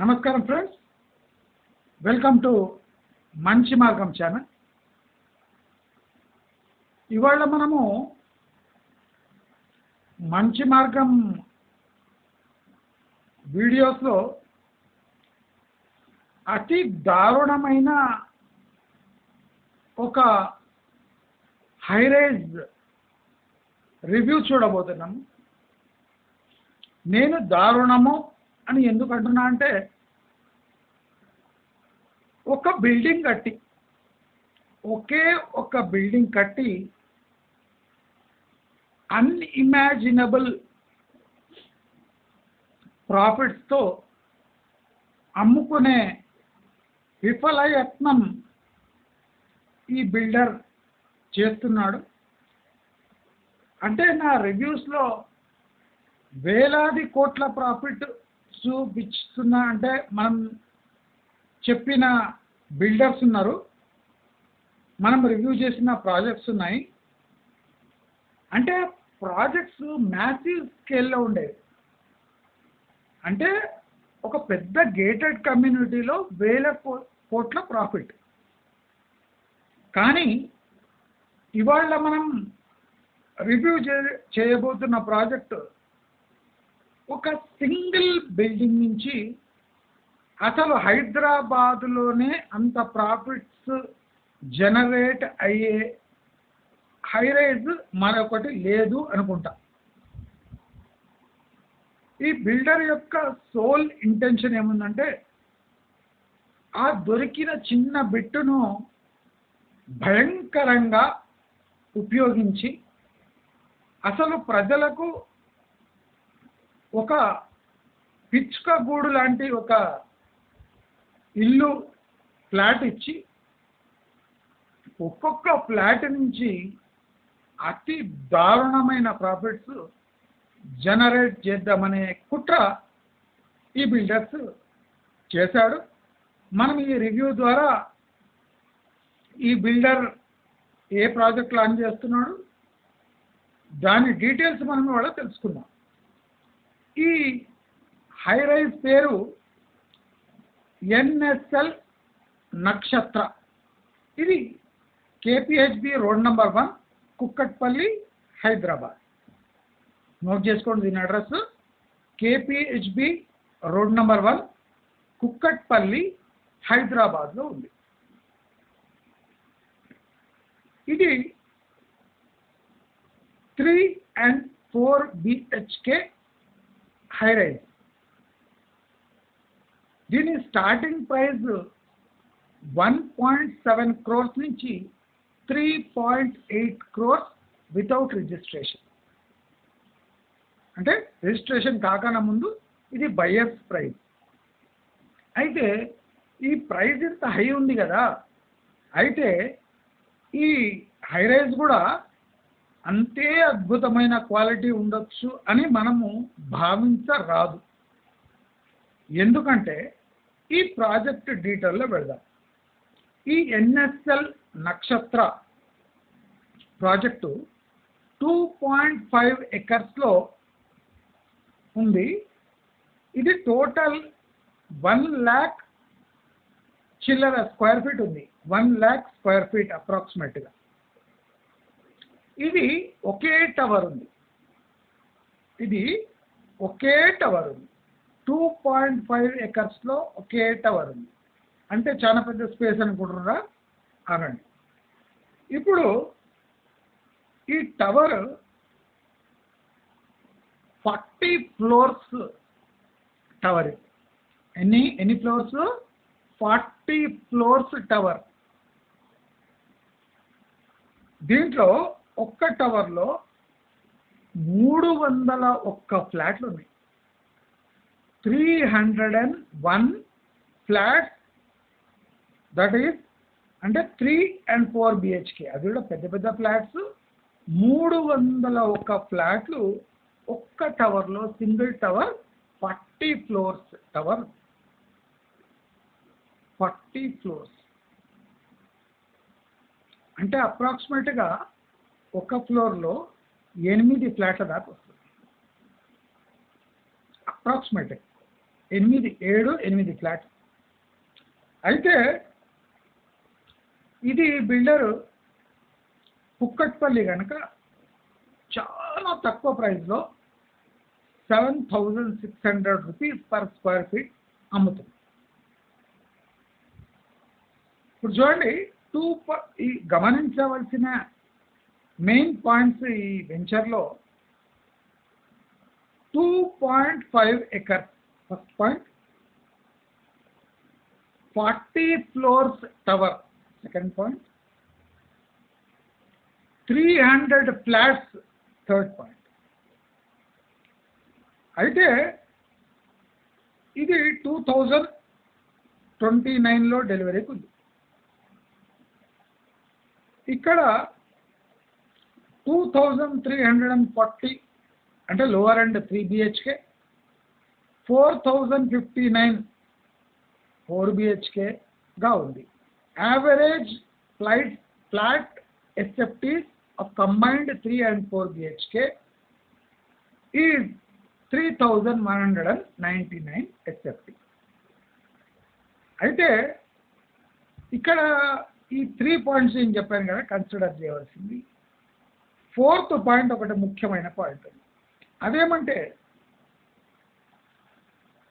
నమస్కారం friends, welcome to మంచి మార్గం ఛానల్. ఇవాళ మనము మంచి మార్గం వీడియోస్లో అతి దారుణమైన ఒక హైరైజ్ రివ్యూ చూడబోతున్నాము. నేను దారుణము అని ఎందుకు అంటున్నా అంటే, ఒక బిల్డింగ్ కట్టి ఒక బిల్డింగ్ కట్టి అన్ఇమాజినబుల్ ప్రాఫిట్స్తో అమ్ముకునే విఫలయత్నం ఈ బిల్డర్ చేస్తున్నాడు. అంటే నా రివ్యూస్లో వేలాది కోట్ల ప్రాఫిట్ చూపిస్తున్నా అంటే మనం చెప్పిన బిల్డర్స్ ఉన్నారు, మనం రివ్యూ చేసిన ప్రాజెక్ట్స్ ఉన్నాయి. అంటే ప్రాజెక్ట్స్ మ్యాసివ్ స్కేల్లో ఉండేవి. అంటే ఒక పెద్ద గేటెడ్ కమ్యూనిటీలో వేల కోట్ల ప్రాఫిట్. కానీ ఇవాళ మనం రివ్యూ చేయబోతున్న ప్రాజెక్ట్ ఒక సింగిల్ బిల్డింగ్ నుంచి అసలు హైదరాబాదులోనే అంత ప్రాఫిట్స్ జనరేట్ అయ్యే హైరైజ్ మరొకటి లేదు అనుకుంటా. ఈ బిల్డర్ యొక్క సోల్ ఇంటెన్షన్ ఏముందంటే, ఆ దొరికిన చిన్న బిట్టును భయంకరంగా ఉపయోగించి అసలు ప్రజలకు ఒక పిచ్చుక గూడు లాంటి ఒక ఇల్లు ఫ్లాట్ ఇచ్చి ఒక్కొక్క ఫ్లాట్ నుంచి అతి దారుణమైన ప్రాఫిట్స్ జనరేట్ చేద్దామనే కుట్ర ఈ బిల్డర్స్ చేశాడు. మనం ఈ రివ్యూ ద్వారా ఈ బిల్డర్ ఏ ప్రాజెక్ట్ లాంచ్ చేస్తున్నాడు దాని డీటెయిల్స్ మనం ఇవాళ తెలుసుకుందాం. ఈ హైరైజ్ పేరు ఎన్ఎస్ఎల్ నక్షత్ర. ఇది KPHB road number 1, Kukatpally, Hyderabad. Note చేసుకోండి దీని address. KPHB road number 1, Kukatpally, హైదరాబాద్లో ఉంది. ఇది 3 and 4 BHK హైరైజ్. దీని స్టార్టింగ్ ప్రైస్ 1.7 crores నుంచి 3.8 crores వితౌట్ రిజిస్ట్రేషన్. అంటే రిజిస్ట్రేషన్ కాకన ముందు ఇది బయర్స్ ప్రైస్. అయితే ఈ ప్రైస్ ఇంత హై ఉంది కదా, అయితే ఈ హైరైజ్ కూడా అంతే అద్భుతమైన క్వాలిటీ ఉండొచ్చు అని మనము భావించరాదు. ఎందుకంటే ఈ ప్రాజెక్ట్ డీటెయిల్లో పెడదాం. ఈ ఎన్ఎస్ఎల్ నక్షత్ర ప్రాజెక్టు 2.5 acresలో ఉంది. ఇది టోటల్ 1 lakh చిల్లర స్క్వేర్ ఫీట్ ఉంది. 1 lakh స్క్వేర్ ఫీట్ అప్రాక్సిమేట్గా. ఇది ఒకే టవర్ ఉంది. 2.5 acresలో ఒకే టవర్ ఉంది. అంటే చాలా పెద్ద స్పేస్ అనుకుంటున్నారా? అనండి. ఇప్పుడు ఈ టవర్ 40 floors టవర్. ఎన్ని ఫ్లోర్స్? 40 floors tower. దీంట్లో ఒక్క టవర్లో 301 ఫ్లాట్లు ఉన్నాయి. 301 ఫ్లాట్స్, దట్ ఈస్ అంటే 3 and 4 BHK. అది కూడా పెద్ద పెద్ద ఫ్లాట్స్. 301 ఫ్లాట్లు ఒక్క టవర్లో, single tower, 40 floors tower. 40 floors అంటే అప్రాక్సిమేట్గా ఒక ఫ్లోర్లో 8 ఫ్లాట్ల దాకా వస్తుంది. అప్రాక్సిమేట్గా 8 ఫ్లాట్స్. అయితే ఇది బిల్డరు కుక్కట్పల్లి కనుక చాలా తక్కువ ప్రైస్లో 7,600 రూపీస్ పర్ స్క్వేర్ ఫీట్ అమ్ముతుంది. ఇప్పుడు చూడండి, ఈ గమనించవలసిన మెయిన్ పాయింట్స్ ఈ వెంచర్లో 2.5 acres. First point, 40 floors tower. Second point, 300 flats. Third point. అయితే ఇది 2029లో డెలివరీకి ఉంది. ఇక్కడ 2,340 అంటే లోవర్ అండ్ 3 BHK, 4,059 4 BHKగా ఉంది. Average flat SFTs of combined 3 and 4 BHK is 3,199 SFT. అయితే ఇక్కడ ఈ 3 పాయింట్స్ నేను చెప్పాను కదా కన్సిడర్ చేయవలసింది. ఫోర్త్ పాయింట్ ఒకటి ముఖ్యమైన పాయింట్. అదేమంటే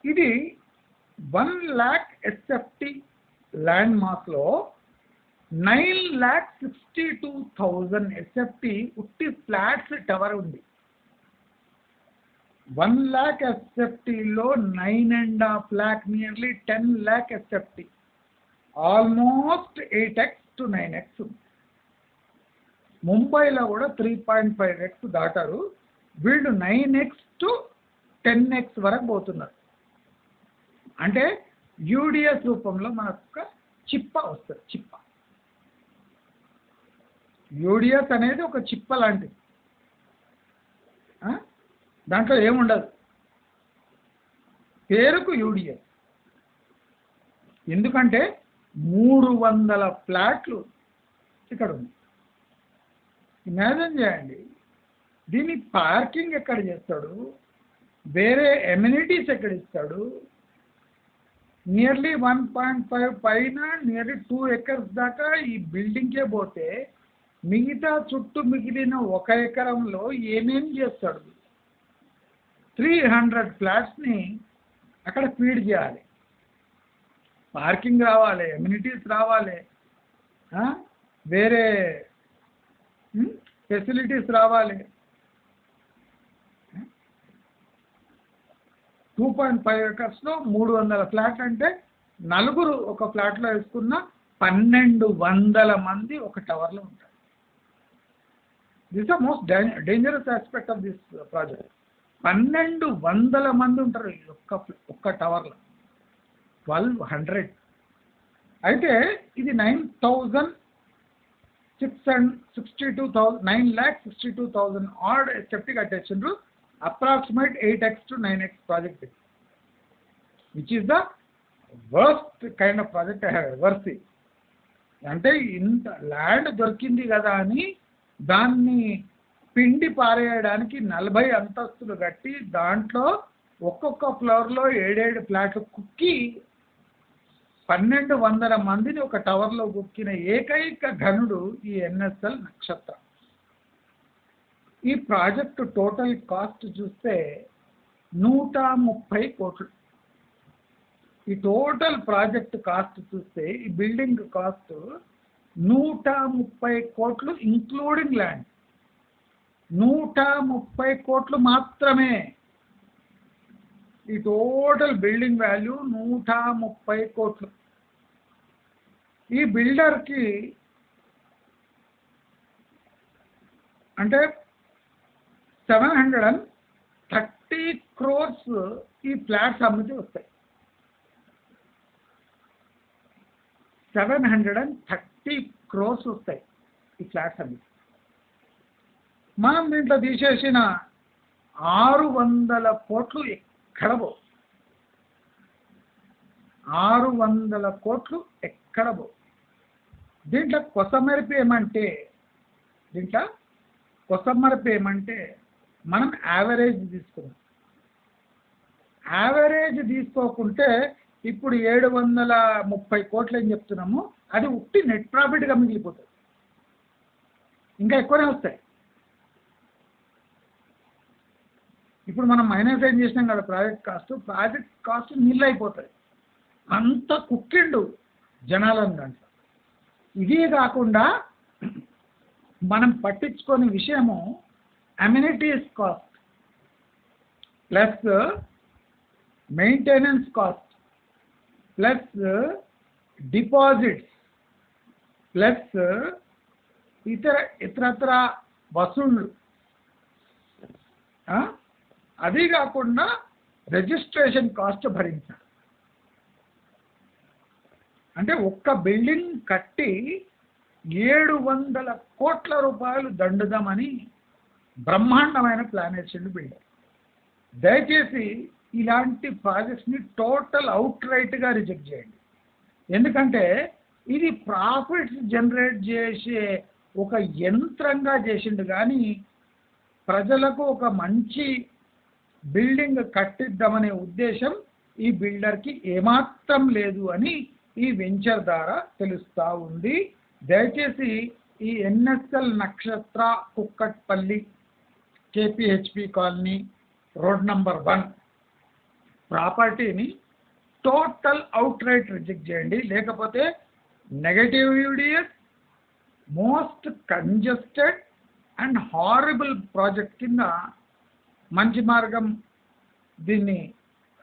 ఇది 1 lakh SFT land Maslow 9,62,000 SFT ఉట్టి ఫ్లాట్స్ టవర్ ఉంది. 1 lakh SFTలో 9.5 lakh, nearly 10 lakh SFT, almost 8x to 9x ఉంది. ముంబైలో కూడా 3.5x దాటారు. వీళ్ళు 9x to 10x వరకు పోతున్నారు. అంటే యూడిఎస్ రూపంలో మనకు చిప్ప వస్తుంది. చిప్ప యూడిఎస్ అనేది ఒక చిప్ప లాంటిది. దాంట్లో ఏముండదు, పేరుకు యూడిఎస్. ఎందుకంటే 300 ఫ్లాట్లు ఇక్కడ ఉంది. ఇమాజిన్ చేయండి, దీన్ని పార్కింగ్ ఎక్కడ చేస్తాడు, వేరే ఎమ్యూనిటీస్ ఎక్కడ ఇస్తాడు. నియర్లీ 1.5 పైన నియర్లీ 2 acres దాకా ఈ బిల్డింగ్కే పోతే మిగతా చుట్టూ మిగిలిన 1 ఎకరంలో ఏమేం చేస్తాడు. 300 ఫ్లాట్స్ని అక్కడ ఫీడ్ చేయాలి. పార్కింగ్ రావాలి, ఎమ్యూనిటీస్ రావాలి, వేరే ఫెసిలిటీస్ రావాలి. 2.5 acresలో 300 ఫ్లాట్లు అంటే నలుగురు ఒక ఫ్లాట్లో వేసుకున్న 1,200 మంది ఒక టవర్లో ఉంటారు. This the most dangerous aspect of this project. 1,200 మంది ఉంటారు ఒక్క టవర్లో, 1,200. అయితే ఇది 9,62,000 ఆడ్ SFT కట్టేసిండ్రు. Approximate 8x to 9x project, which is the worst kind of project I have ever seen. అంటే ఇంత ల్యాండ్ దొరికింది కదా అని దాన్ని పిండి పారేయడానికి 40 అంతస్తులు కట్టి దాంట్లో ఒక్కొక్క ఫ్లోర్లో 7 ఫ్లాట్లు కుక్కి 1,200 మందిని ఒక టవర్లో కుక్కిన ఏకైక ఘనుడు ఈ NSL నక్షత్ర. ఈ ప్రాజెక్టు టోటల్ కాస్ట్ చూస్తే 130 కోట్లు. ఈ టోటల్ ప్రాజెక్ట్ కాస్ట్ చూస్తే ఈ బిల్డింగ్ కాస్ట్ 130 కోట్లు ఇంక్లూడింగ్ ల్యాండ్. 130 కోట్లు మాత్రమే. ఈ టోటల్ బిల్డింగ్ వాల్యూ 130 కోట్లు. ఈ బిల్డర్కి అంటే 730 crores ఈ ఫ్లాట్స్ అమ్మితే వస్తాయి. 730 crores వస్తాయి ఈ ఫ్లాట్స్ అమ్మితే. మనం దీంట్లో తీసేసిన 600 కోట్లు ఎక్కడ పో, 600 కోట్లు ఎక్కడ పో. దీంట్లో కొసమెరుపు ఏమంటే మనం యావరేజ్ తీసుకున్నాం. యావరేజ్ తీసుకోకుంటే ఇప్పుడు 730 కోట్లు అని చెప్తున్నాము, అది ఉట్టి నెట్ ప్రాఫిట్గా మిగిలిపోతుంది, ఇంకా ఎక్కువనే వస్తాయి. ఇప్పుడు మనం మైనస్ ఏం చేసినాం కదా ప్రాజెక్ట్ కాస్ట్ నీళ్ళు అయిపోతుంది, అంత కుక్కిండు జనాలను దాంట్లో. ఇదే కాకుండా మనం పట్టించుకునే విషయము amenities cost plus maintenance cost plus deposits plus ఇతరత్ర వసూళ్ళు, అది కాకుండా రిజిస్ట్రేషన్ కాస్ట్ భరించాలి. అంటే ఒక్క బిల్డింగ్ కట్టి 700 కోట్ల రూపాయలు దండుదామని బ్రహ్మాండమైన ప్లాన్ వేసిండు బిల్డర్. దయచేసి ఇలాంటి ప్రాజెక్ట్స్ని టోటల్ అవుట్ రైట్గా రిజెక్ట్ చేయండి. ఎందుకంటే ఇది ప్రాఫిట్స్ జనరేట్ చేసే ఒక యంత్రంగా చేసిండు, కానీ ప్రజలకు ఒక మంచి బిల్డింగ్ కట్టిద్దామనే ఉద్దేశం ఈ బిల్డర్కి ఏమాత్రం లేదు అని ఈ వెంచర్ ద్వారా తెలుస్తూ ఉంది. దయచేసి ఈ ఎన్ఎస్ఎల్ నక్షత్ర కుక్కట్పల్లి కేపీహెచ్పి కాలనీ రోడ్ నంబర్ 1 ప్రాపర్టీని టోటల్ అవుట్ రైట్ రిజెక్ట్ చేయండి. లేకపోతే negative UDS most congested and horrible project కింద మంచి మార్గం దీన్ని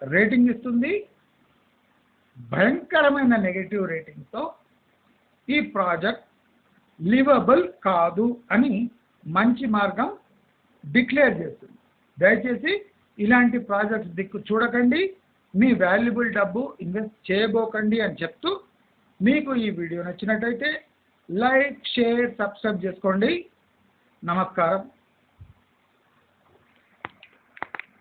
రేటింగ్ ఇస్తుంది. భయంకరమైన నెగటివ్ రేటింగ్తో ఈ ప్రాజెక్ట్ లివబుల్ కాదు అని మంచి మార్గం డిక్లేర్ చేస్తుంది. దయచేసి ఇలాంటి ప్రాజెక్ట్స్ దిక్కు చూడకండి, మీ వాల్యుబుల్ డబ్బు ఇన్వెస్ట్ చేయబోకండి అని చెప్తూ, మీకు ఈ వీడియో నచ్చినట్టయితే లైక్, షేర్, సబ్స్క్రైబ్ చేసుకోండి. నమస్కారం.